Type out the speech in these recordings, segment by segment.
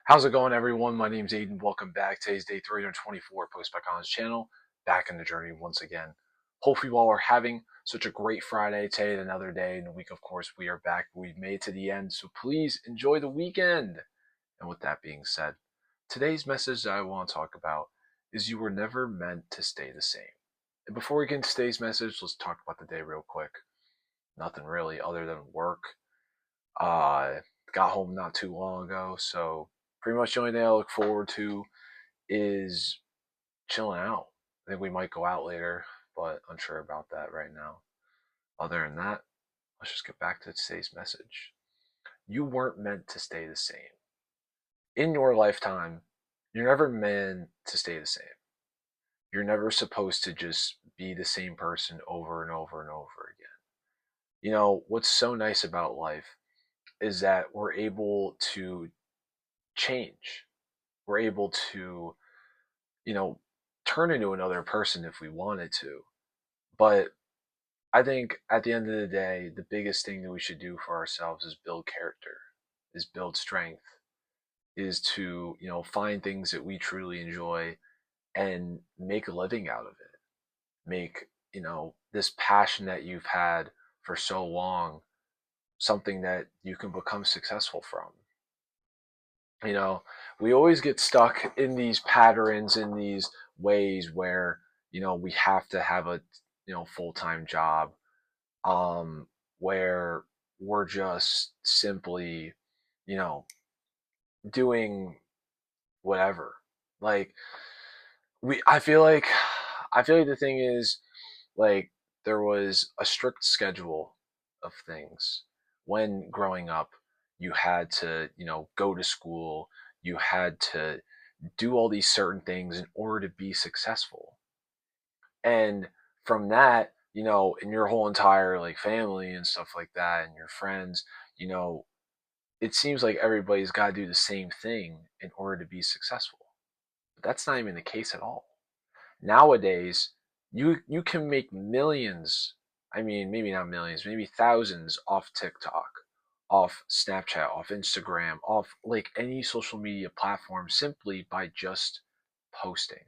How's it going, everyone? My name's Aiden. Welcome back. Today's day 324 Post by Collins channel. Back in the journey once again. Hopefully, you all are having such a great Friday today, another day in the week. Of course, we are back. We've made it to the end, so please enjoy the weekend. And with that being said, today's message that I want to talk about is you were never meant to stay the same. And before we get into today's message, let's talk about the day real quick. Nothing really other than work. Uh, got home not too long ago, so pretty much the only thing I look forward to is chilling out. I think we might go out later, but unsure about that right now. Other than that, let's just get back to today's message. You weren't meant to stay the same. In your lifetime, you're never meant to stay the same. You're never supposed to just be the same person over and over and over again. You know, what's so nice about life is that we're able to change. We're able to, you know, turn into another person if we wanted to. But I think at the end of the day, the biggest thing that we should do for ourselves is build character, is build strength, is to, find things that we truly enjoy and make a living out of it. Make, this passion that you've had for so long something that you can become successful from. You know, we always get stuck in these patterns, in these ways where, we have to have a, full-time job, where we're just simply, you know, doing whatever. Like we I feel like the thing is, like, there was a strict schedule of things when growing up. You had to, go to school, you had to do all these certain things in order to be successful. And from that, in your whole entire like family and stuff like that and your friends, you know, it seems like everybody's got to do the same thing in order to be successful. But that's not even the case at all. Nowadays, you can make millions. I mean, maybe not millions, maybe thousands off TikTok, off Snapchat, off Instagram, off like any social media platform simply by just posting.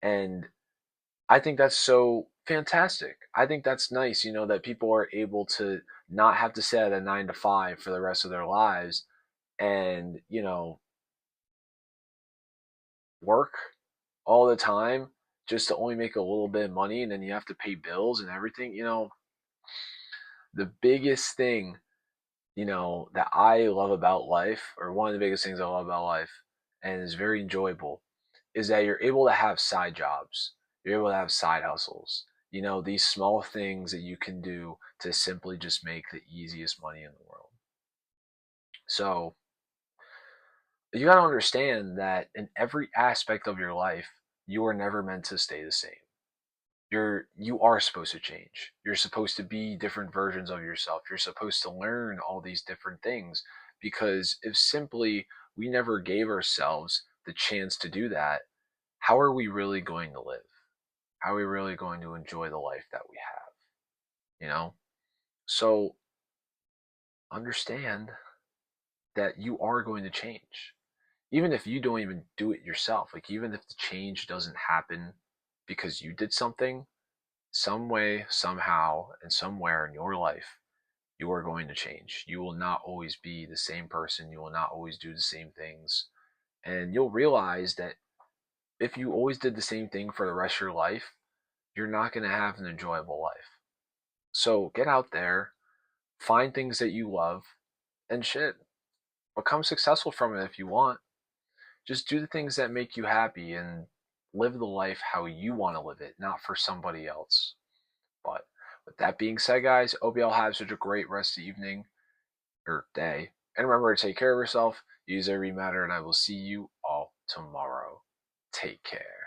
And I think that's so fantastic. I think that's nice, that people are able to not have to sit at a 9 to 5 for the rest of their lives and, work all the time just to only make a little bit of money, and then you have to pay bills and everything. The biggest thing, that I love about life, or one of the biggest things I love about life, and is very enjoyable, is that you're able to have side jobs. You're able to have side hustles. These small things that you can do to simply just make the easiest money in the world. So you got to understand that in every aspect of your life, you are never meant to stay the same. You are supposed to change. You're supposed to be different versions of yourself. You're supposed to learn all these different things, because if simply we never gave ourselves the chance to do that, how are we really going to live? How are we really going to enjoy the life that we have? You know? So understand that you are going to change. Even if you don't even do it yourself, like even if the change doesn't happen because you did something, some way, somehow, and somewhere in your life, you are going to change. You will not always be the same person. You will not always do the same things. And you'll realize that if you always did the same thing for the rest of your life, you're not going to have an enjoyable life. So get out there, find things that you love, and shit. Become successful from it if you want. Just do the things that make you happy and live the life how you want to live it, not for somebody else. But with that being said, guys, I hope you all have such a great rest of the evening or day. And remember to take care of yourself, use every matter, and I will see you all tomorrow. Take care.